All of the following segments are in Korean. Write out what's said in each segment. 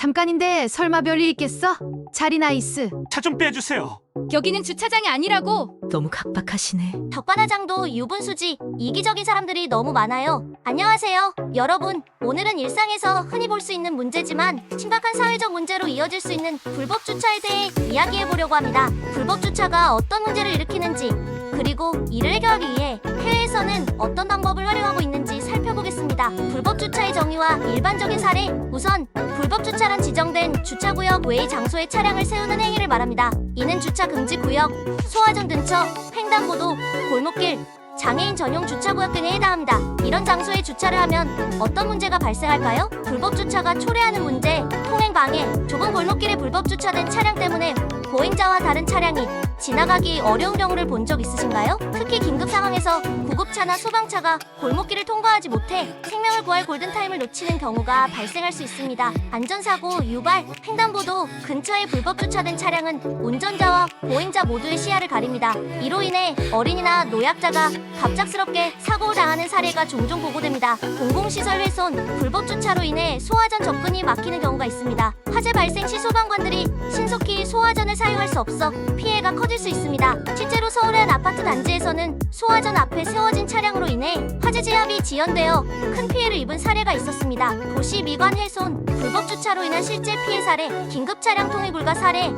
잠깐인데 설마 별일 있겠어? 자리 나이스. 차 좀 빼주세요. 여기는 주차장이 아니라고. 너무 각박하시네. 덕반화장도 유분수지, 이기적인 사람들이 너무 많아요. 안녕하세요. 여러분, 오늘은 일상에서 흔히 볼 수 있는 문제지만 심각한 사회적 문제로 이어질 수 있는 불법 주차에 대해 이야기해보려고 합니다. 불법 주차가 어떤 문제를 일으키는지, 그리고 이를 해결하기 위해 해외에서는 어떤 방법을 활용하고 있는지 살펴보겠습니다. 불법 주차의 정의와 일반적인 사례. 우선 불법 주차란 지정된 주차구역 외의 장소에 차량을 세우는 행위를 말합니다. 이는 주차 금지 구역, 소화전 근처, 횡단보도, 골목길, 장애인 전용 주차구역 등에 해당합니다. 이런 장소에 주차를 하면 어떤 문제가 발생할까요? 불법 주차가 초래하는 문제, 통행 방해. 좁은 골목길에 불법 주차된 차량 때문에 보행자와 다른 차량이 지나가기 어려운 경우를 본 적 있으신가요? 특히 긴급 상황에서 구급차나 소방차가 골목길을 통과하지 못해 생명을 구할 골든타임을 놓치는 경우가 발생할 수 있습니다. 안전사고, 유발, 횡단보도 근처에 불법 주차된 차량은 운전자와 보행자 모두의 시야를 가립니다. 이로 인해 어린이나 노약자가 갑작스럽게 사고를 당하는 사례가 종종 보고됩니다. 공공시설 훼손, 불법 주차로 인해 소화전 접근이 막히는 경우가 있습니다. 화재 발생 시 소방관들이 신속히 소화전을 사용할 수 없어 피해가 커질 수 있습니다. 실제로 서울의 한 아파트 단지에서는 소화전 앞에 세워진 차량으로 인해 화재 지압이 지연되어 큰 피해를 입은 사례가 있었습니다. 도시 미관 훼손, 불법 주차로 인한 실제 피해 사례, 긴급 차량 통행 불가 사례.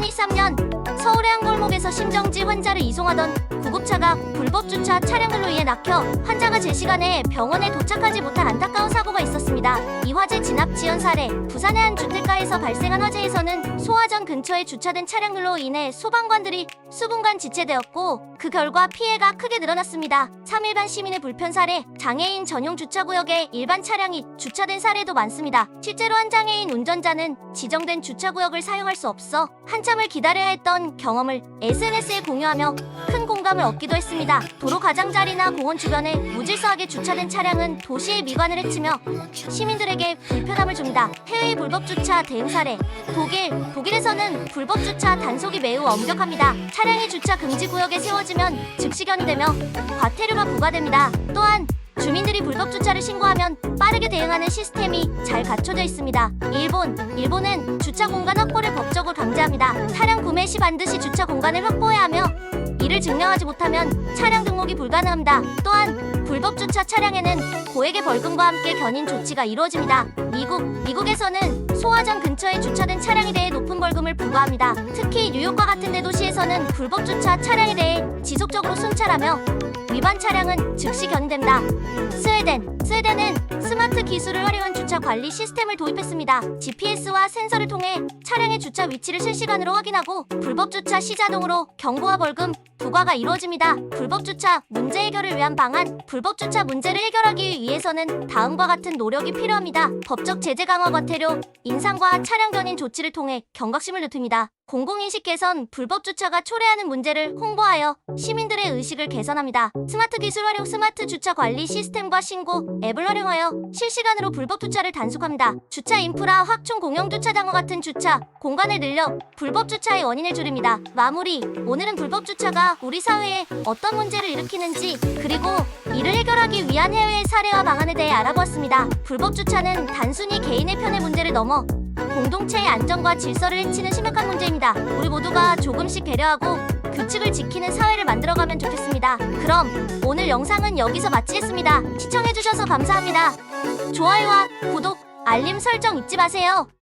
2023년 서울의 한 골목에서 심정지 환자를 이송하던 구급차가 불법 주차 차량들로 인해 막혀 환자가 제 시간에 병원에 도착하지 못한 안타까운 사고가 있었습니다. 이 화재 진압 지연 사례. 부산의 한 주택가에서 발생한 화재에서는 소화전 근처에 주차된 차량들로 인해 소방관들이 수분간 지체되었고 그 결과 피해가 크게 늘어났습니다. 3일반 시민의 불편 사례. 장애인 전용 주차구역에 일반 차량이 주차된 사례도 많습니다. 실제로 한 장애인 운전자는 지정된 주차구역을 사용할 수 없어 한참을 기다려야 했던 경험을 SNS에 공유하며 큰 공감을 얻기도 했습니다. 도로 가장자리나 공원 주변에 무질서하게 주차된 차량은 도시의 미관을 해치며 시민들에게 불편함을 줍니다. 해외의 불법 주차 대응 사례. 독일에서는 불법 주차 단속이 매우 엄격합니다. 차량이 주차 금지 구역에 세워지면 즉시 견인되며 과태료가 부과됩니다. 또한 주민들이 불법 주차를 신고하면 빠르게 대응하는 시스템이 잘 갖춰져 있습니다. 일본은 주차 공간 확보를 법적으로 강제합니다. 차량 구매 시 반드시 주차 공간을 확보해야 하며 이를 증명하지 못하면 차량 등록이 불가능합니다. 또한 불법 주차 차량에는 고액의 벌금과 함께 견인 조치가 이루어집니다. 미국에서는 소화전 근처에 주차된 차량에 대해 높은 벌금을 부과합니다. 특히 뉴욕과 같은 대도시에서는 불법 주차 차량에 대해 지속적으로 순찰하며 위반 차량은 즉시 견인됩니다. 스웨덴은 스마트 기술을 활용한 주차 관리 시스템을 도입했습니다. GPS와 센서를 통해 차량의 주차 위치를 실시간으로 확인하고 불법 주차 시 자동으로 경고와 벌금 부과가 이루어집니다. 불법 주차 문제 해결을 위한 방안. 불법 주차 문제를 해결하기 위해서는 다음과 같은 노력이 필요합니다. 법적 제재 강화, 과태료 인상과 차량 견인 조치를 통해 경각심을 높입니다. 공공인식 개선. 불법 주차가 초래하는 문제를 홍보하여 시민들의 의식을 개선합니다. 스마트 기술 활용. 스마트 주차 관리 시스템과 신고 앱을 활용하여 실시간으로 불법 주차를 단속합니다. 주차 인프라 확충. 공영 주차장과 같은 주차 공간을 늘려 불법 주차의 원인을 줄입니다. 마무리. 오늘은 불법 주차가 우리 사회에 어떤 문제를 일으키는지, 그리고 이를 해결하기 위한 해외의 사례와 방안에 대해 알아보았습니다. 불법 주차는 단순히 개인의 편의 문제를 넘어 공동체의 안전과 질서를 해치는 심각한 문제입니다. 우리 모두가 조금씩 배려하고 규칙을 지키는 사회를 만들어가면 좋겠습니다. 그럼 오늘 영상은 여기서 마치겠습니다. 시청해주셔서 감사합니다. 좋아요와 구독, 알림 설정 잊지 마세요.